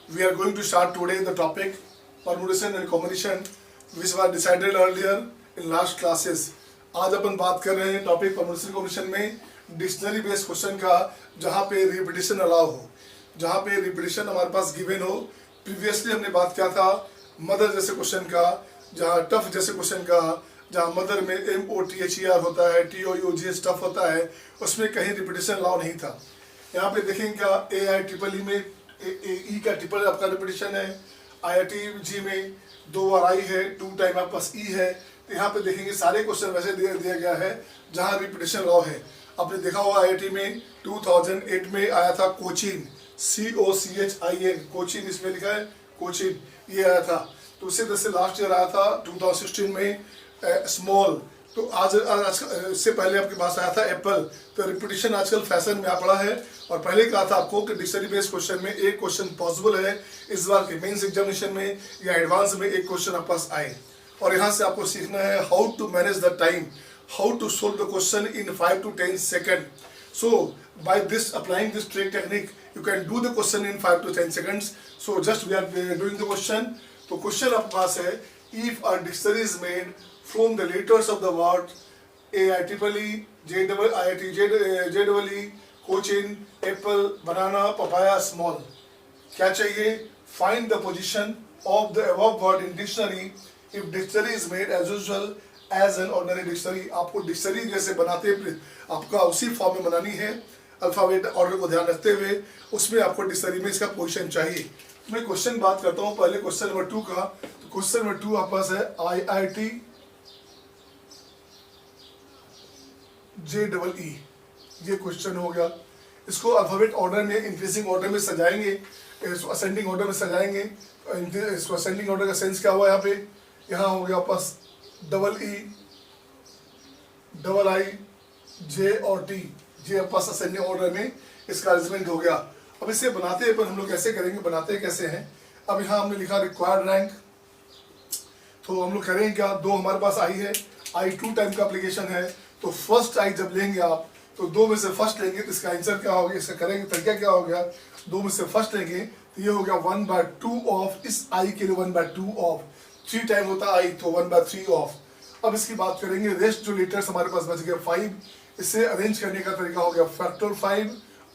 We are going to start today the topic permutation and combination which was decided earlier in last classes. आज अपन बात कर रहे हैं topic permutation combination में dictionary based question का, जहाँ पे रिपीटिशन अलाउ हो, जहाँ पे रिपीटिशन हमारे पास गिवन हो। प्रीवियसली हमने बात किया था मदर जैसे क्वेश्चन का, जहाँ टफ जैसे क्वेश्चन का, जहाँ मदर में MOTHER होता है, TOUGH टफ होता है, उसमें कहीं रिपीटिशन अलाउ नहीं था। यहाँ पे देखेंगे क्या AIEEE में ई का ट्रिपल आपका रिपीटिशन है, IIT में 2 बार आई है, 2 टाइम आपके पास ई है। तो यहाँ पे देखेंगे सारे क्वेश्चन वैसे दिया गया है जहाँ रिपीटिशन लॉ है। आपने देखा होगा IIT में 2008 में आया था कोचिन, COCHIN, कोचिन इसमें लिखा है कोचिन, ये आया था। तो उससे जैसे लास्ट ईयर आया था 2016 में स्मॉल। तो आज इससे पहले आपके पास आया था एप्पल। तो रिपीटिशन आजकल फैशन में आ पड़ा है। और पहले कहा था आपको कि डिक्शनरी बेस्ड क्वेश्चन में एक क्वेश्चन पॉसिबल है इस बार के मेंस एग्जामिनेशन में या एडवांस में एक क्वेश्चन आपके पास आए। और यहाँ से आपको सीखना है how to manage the time, how to solve the question in 5 to 10 second. So by this applying this trick technique you can do the question in 5 to 10 seconds. So just we are doing the question. तो question आपके पास है, if a dictionary is made from the letters of the word AIEEE, JEE, Cochin, apple, banana, papaya, small, क्या चाहिए? Find the position of the above word in dictionary if dictionary is made as usual as an ordinary dictionary. आपको dictionary जैसे बनाते आपका उसी form में बनानी है, अल्फाबेट ऑर्डर को ध्यान रखते हुए। उसमें आपको डिक्शनरी में इसका पोजीशन चाहिए। मैं क्वेश्चन बात करता हूँ पहले क्वेश्चन नंबर 2 का। तो क्वेश्चन नंबर 2 आपके पास है IIT JEE, ये क्वेश्चन हो गया। इसको अल्फाबेट ऑर्डर में, इंक्रीजिंग ऑर्डर में सजाएंगे, इसको असेंडिंग ऑर्डर में सजाएंगे। इसको असेंडिंग ऑर्डर का सेंस क्या हुआ? यहाँ पे यहाँ हो गया पास EE, II, J और T, ये पास असेंडिंग ऑर्डर में इसका अरेंजमेंट हो गया। अब इसे बनाते हैं, पर हम लोग कैसे करेंगे, बनाते कैसे हैं? अब यहाँ हमने लिखा रिक्वायर्ड रैंक, तो हम लोग करेंगे क्या? 2 हमारे पास आई है, I 2 टाइम का एप्लीकेशन है। तो फर्स्ट आई जब लेंगे आप, तो 2 में से फर्स्ट लेंगे तो इसका आंसर क्या हो गया, इसका करेंगे तरीका क्या हो गया? 2 में से फर्स्ट लेंगे तो ये हो गया 1/2 ऑफ, इस आई के लिए 1/2 ऑफ, 3 टाइम होता आई तो 1/3 ऑफ। अब इसकी बात करेंगे, रेस्ट जो लेटर्स हमारे पास बच गए 5, इसे अरेंज करने का तरीका हो गया factor 5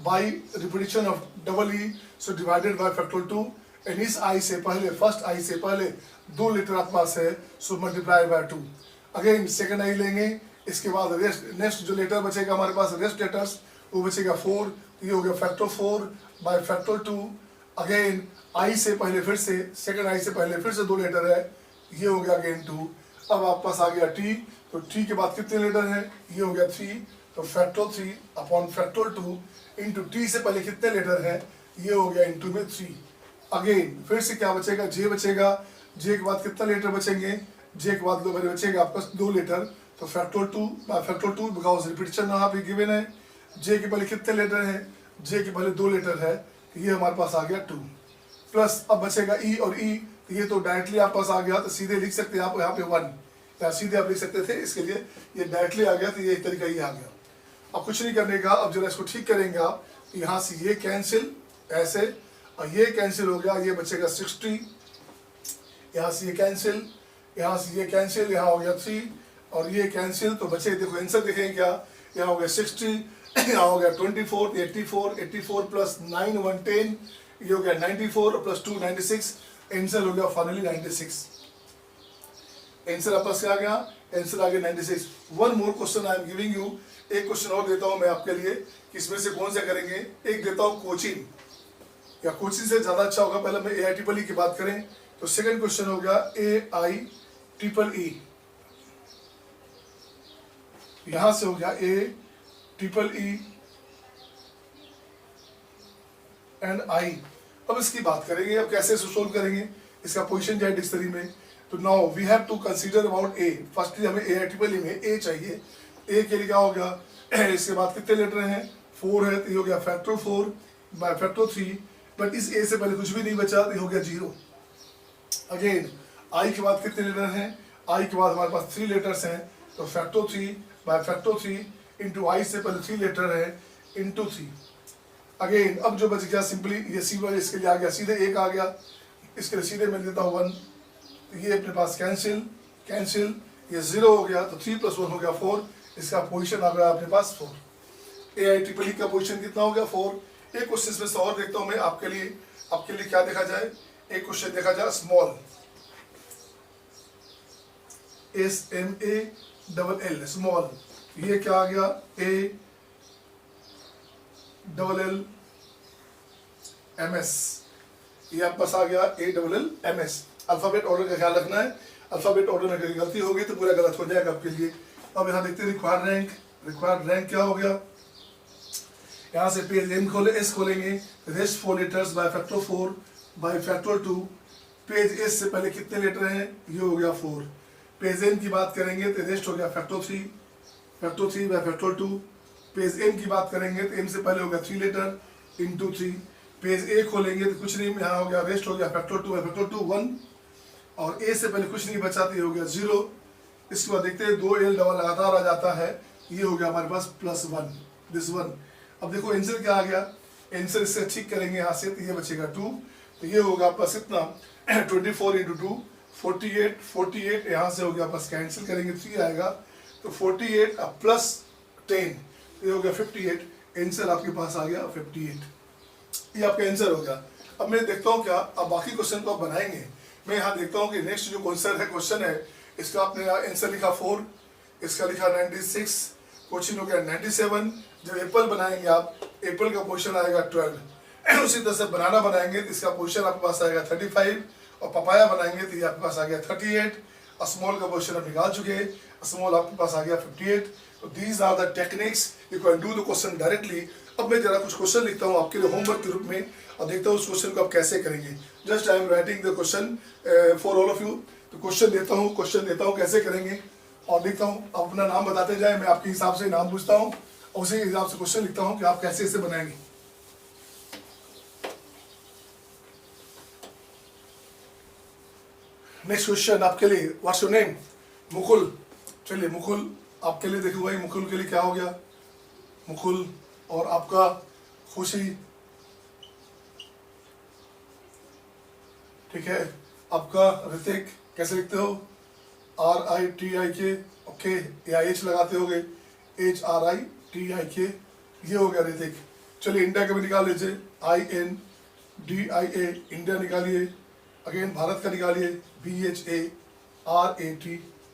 by repetition of EE, so divided by factor 2। And इस आई से पहले, फर्स्ट आई से पहले 2 लेटर आपके पास है, so multiply by 2। Again second I लेंगे, इसके बाद रेस्ट, नेक्स्ट जो लेटर बचेगा हमारे पास रेस्ट लेटर्स, वो बचेगा 4, ये हो गया factor 4 by factor 2। Again I से पहले फिर से, सेकंड आई से पहले फिर से 2 लेटर है, ये हो गया अगेन 2। अब आपके पास आ गया T, तो T के बाद कितने लेटर हैं? ये हो गया 3, तो factor 3 upon factor 2 into T से पहले कितने लेटर हैं? ये हो गया इंटू में 3। अगेन फिर से क्या बचेगा? J बचेगा। J के बाद कितना लेटर बचेंगे? J के बाद बचेगा आपका 2 लेटर, तो factor 2 by factor 2 because repetition यहाँ पे गिवन है। J के पहले कितने लेटर हैं? J के पहले 2 लेटर है, तो ये हमारे पास आ गया 2 प्लस अब बचेगा E और E, तो ये तो डायरेक्टली आप पास आ गया, तो सीधे लिख सकते हैं आप यहाँ पे 1, या सीधे आप लिख सकते थे, इसके लिए ये डायरेक्टली आ गया, तो ये तरीका ही आ गया। अब कुछ नहीं करने का, अब जरा इसको ठीक करेंगे आप, तो यहाँ से ये कैंसिल ऐसे, और ये कैंसिल हो गया, ये बचेगा 60, यहाँ से ये कैंसिल, यहाँ से ये कैंसिल, यहाँ हो गया 3 और ये कैंसिल, तो बचे देखो आंसर देखें क्या? यहाँ हो गया 60, यहाँ हो गया 24, 84 प्लस 9 110, ये हो गया 94 और प्लस 2 96, आंसर हो गया फाइनली 96। आंसर आपस से आ गया, आंसर आ गया 96। One more question I am giving you, एक क्वेश्चन और देता हूँ मैं आपके लिए, किसमें से कौन सा करेंगे? एक देता हूँ कोचिन, या कोचिन से ज्यादा अच्छा होगा। पहले मैं AIEEE की बात करें, तो सेकंड क्वेश्चन हो गया AIEEE, यहां से हो गया AEEE एंड I। अब इसकी बात करेंगे, अब कैसे सोल्व करेंगे, इसका पोजीशन क्या है डिक्शनरी में? तो now we have to consider about A। Firstly हमें AIEEE में A चाहिए। A के लिए क्या हो गया? इसके बाद कितने लेटर हैं? 4 है, तो ये हो गया फैक्टर 4 बाय फैक्टर 3, बट इस A से पहले कुछ भी नहीं बचा, तो ये हो गया 0। अगेन I के बाद कितने लेटर हैं? I के बाद हमारे पास 3 लेटर्स हैं, तो factor 3 by factor 3 into I से पहले 3 लेटर है इंटू 3। अगेन अब जो बच गया सिंपली ये C1 इसके लिए आ गया, सीधे 1 आ गया, इसके लिए सीधे मैं देता हूँ 1, तो ये अपने पास कैंसिल कैंसिल, ये 0 हो गया, तो 3 + 1 हो गया 4, इसका पोजीशन आ गया अपने पास 4। AIEEE का पोजीशन कितना हो गया 4। एक क्वेश्चन में से और देखता हूँ मैं आपके लिए क्या देखा जाए। एक क्वेश्चन देखा जाए स्मॉल SMALL स्मॉल, ये क्या आ गया ALLMS, ये आपके पास आ गया ALLMS। अल्फाबेट ऑर्डर का ख्याल रखना है, अल्फाबेट ऑर्डर में कहीं गलती होगी तो पूरा गलत हो जाएगा आपके लिए। अब यहाँ देखते हैं रिक्वायर्ड रैंक क्या हो गया। यहाँ से पेज S खोलेंगे, rest 4 letters by factor 4 by factor 2। Page S से पहले कितने लेटर हैं, ये हो गया 4। पेज N की बात करेंगे तो रेस्ट हो गया factor 3 by factor 2। Page M की बात करेंगे तो M से पहले हो गया 3 लेटर इंटू 3। पेज A खोलेंगे तो कुछ नहीं, यहाँ हो गया रेस्ट हो गया फैक्टर 2 बाय फैक्टर 2 1, और A से पहले कुछ नहीं बचा तो ये हो गया 0। इसके बाद देखते हैं 2 L डबल लगातार आ जाता है, ये हो गया हमारे पास +1 दिस 1। अब देखो आंसर क्या आ गया, आंसर इससे ठीक करेंगे यहाँ से तो ये बचेगा 2, तो ये होगा आपका इतना 24 × 2 48 यहाँ से हो गया बस कैंसिल करेंगे 3 आएगा, तो 48 + 10 ये हो गया 58। आंसर आपके पास आ गया 58, ये आपका आंसर हो गया। अब मैं देखता हूँ क्या अब बाकी क्वेश्चन को आप बनाएंगे। मैं यहाँ देखता हूँ कि नेक्स्ट जो क्वेश्चन है इसका आपने आंसर लिखा 4, इसका लिखा 96, क्वेश्चन हो गया 97। जब एप्पल बनाएंगे आप, एप्पल का पोजीशन आएगा 12। उसी तरह से बनाना बनाएंगे तो इसका पोजीशन आपके पास आएगा 35, और पपाया बनाएंगे तो ये आपके पास आ गया 38। स्मॉल का पोजीशन आप निकाल चुके हैं, स्मॉल आपके पास आ गया 58। तो these are the techniques you can do the question directly. अब मैं जरा कुछ क्वेश्चन लिखता हूँ आपके लिए होमवर्क के रूप में, और देखता हूँ उस क्वेश्चन को आप कैसे करेंगे। Just I am writing the question for all of you. तो क्वेश्चन देता हूँ कैसे करेंगे, और देखता हूँ आप अपना नाम बताते जाए, मैं आपके हिसाब से नाम पूछता हूँ और उसी हिसाब से क्वेश्चन लिखता हूँ कि आप कैसे इसे बनाएंगे। नेक्स्ट क्वेश्चन आपके लिए, व्हाट्स योर नेम, मुकुल। चलिए मुकुल आपके लिए देखो भाई, मुकुल के लिए क्या हो गया, मुकुल, और आपका खुशी, ठीक है। आपका ऋतिक, कैसे लिखते हो, RITIK, ओके, या H लगाते होगे, HRITIK, ये हो गया ऋतिक। चलिए इंडिया का भी निकाल लीजिए, INDIA, इंडिया निकालिए। अगेन भारत का निकालिए, BHARAT,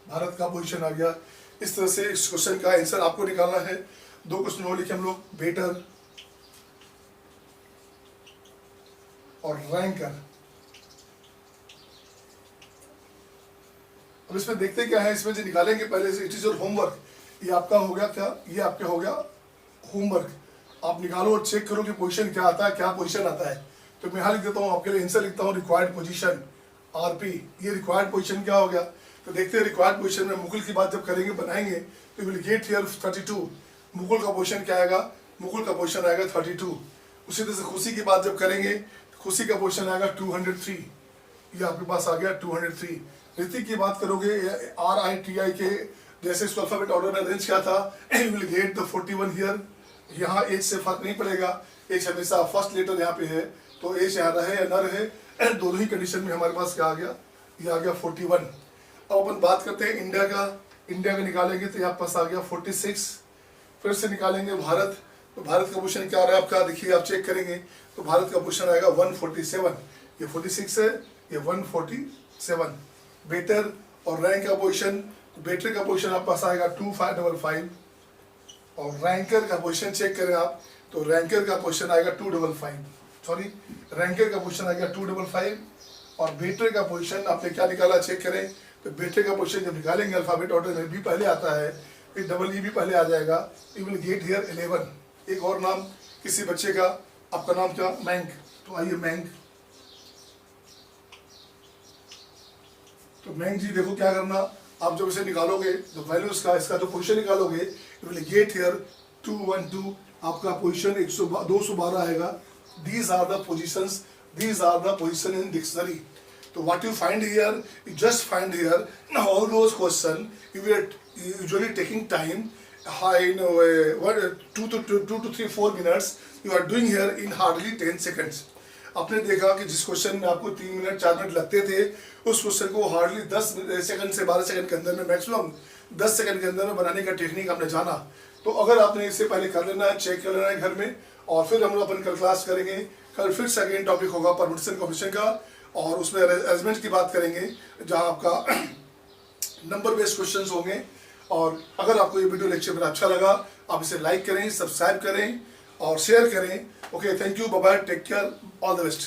भारत का पोजीशन आ गया। इस तरह से इस क्वेश्चन का आंसर आपको निकालना है। 2 क्वेश्चन और लिखे हम लोग, बेटर और रैंकर। अब इसमें देखते क्या है, इसमें जो निकालेंगे पहले से, इट इज योर होमवर्क। ये आपका हो गया क्या, ये आपका हो गया होमवर्क। आप निकालो और चेक करो कि पोजीशन क्या आता है, क्या पोजीशन आता है। तो मैं यहाँ लिख देता हूँ आपके लिए, आंसर लिखता हूँ रिक्वायर्ड पोजीशन RP। ये रिक्वायर्ड पोजीशन क्या हो गया, तो देखते हैं रिक्वायर्ड पोजीशन में मुकुल की बात जब करेंगे बनाएंगे तो विल गेट हियर 32। मुकुल का पोजीशन क्या आएगा, मुकुल का पोजीशन आएगा 32। उसी तरह से खुशी की बात जब करेंगे तो खुशी का पोजीशन आएगा 203, ये आपके पास आ गया 203। ऋतिक की बात करोगे, RITIK, जैसे इसको अल्फाबेट ऑर्डर में अरेंज किया था, you will get the 41 here. यहाँ H से फर्क नहीं पड़ेगा, H हमेशा फर्स्ट लेटर यहाँ पे है, तो H यहाँ रहे या न रहे, दोनों ही कंडीशन में हमारे पास क्या आ गया, ये आ गया 41। अब अपन बात करते हैं इंडिया का निकालेंगे तो यहाँ पास आ गया 46। फिर से निकालेंगे भारत, तो भारत का पोजीशन क्या आ रहा है आपका, देखिए आप चेक करेंगे तो भारत का पोजीशन आएगा 147। ये 46 है, ये 147। बेटर और रैंक का पोजीशन, तो बेटर का पोजीशन आप पास आएगा 2555, और रैंकर का पोजीशन चेक करें आप तो रैंकर का पोजीशन आएगा 255, सॉरी रैंकर का पोजीशन आएगा 255। और बेटर का पोजीशन आपने क्या निकाला चेक करें, तो बेटर का पोजीशन जब निकालेंगे अल्फाबेट ऑर्डर में भी पहले आता है, फिर डबल ई भी पहले आ जाएगा, यू विल गेट हियर 11। एक और नाम किसी बच्चे का, आपका नाम क्या, मैंक, तो आइए मैंक। तो मैंक जी देखो क्या करना, आप जब इसे निकालोगे तो वैल्यूज का इसका जो पोजीशन निकालोगे, यू विल गेट हियर 212, आपका पोजीशन 212 आएगा। These are the positions, these are the position in dictionary. So what you find here, you just find here, now all those questions you are usually taking time 2 to 3 4 minutes you are doing here in hardly 10 seconds. आपने देखा कि जिस question में आपको 3 minute 4 minute लगते थे, उस question को हार्डली 10 सेकंड से 12 सेकंड के अंदर में, मैक्सिमम 10 सेकंड के अंदर में बनाने का टेक्निक आपने जाना। तो अगर आपने इससे पहले कर लेना है, चेक कर लेना है घर में, और फिर हम लोग अपन कल क्लास करेंगे। कल फिर सेकेंड टॉपिक होगा परमुटेशन कोएफिशिएंट का, और उसमें अरेंजमेंट की बात करेंगे, जहां आपका नंबर बेस्ड क्वेश्चंस होंगे। और अगर आपको ये वीडियो लेक्चर मेरा अच्छा लगा, आप इसे लाइक करें, सब्सक्राइब करें और शेयर करें। Okay, thank you, bye bye, take care, all the best.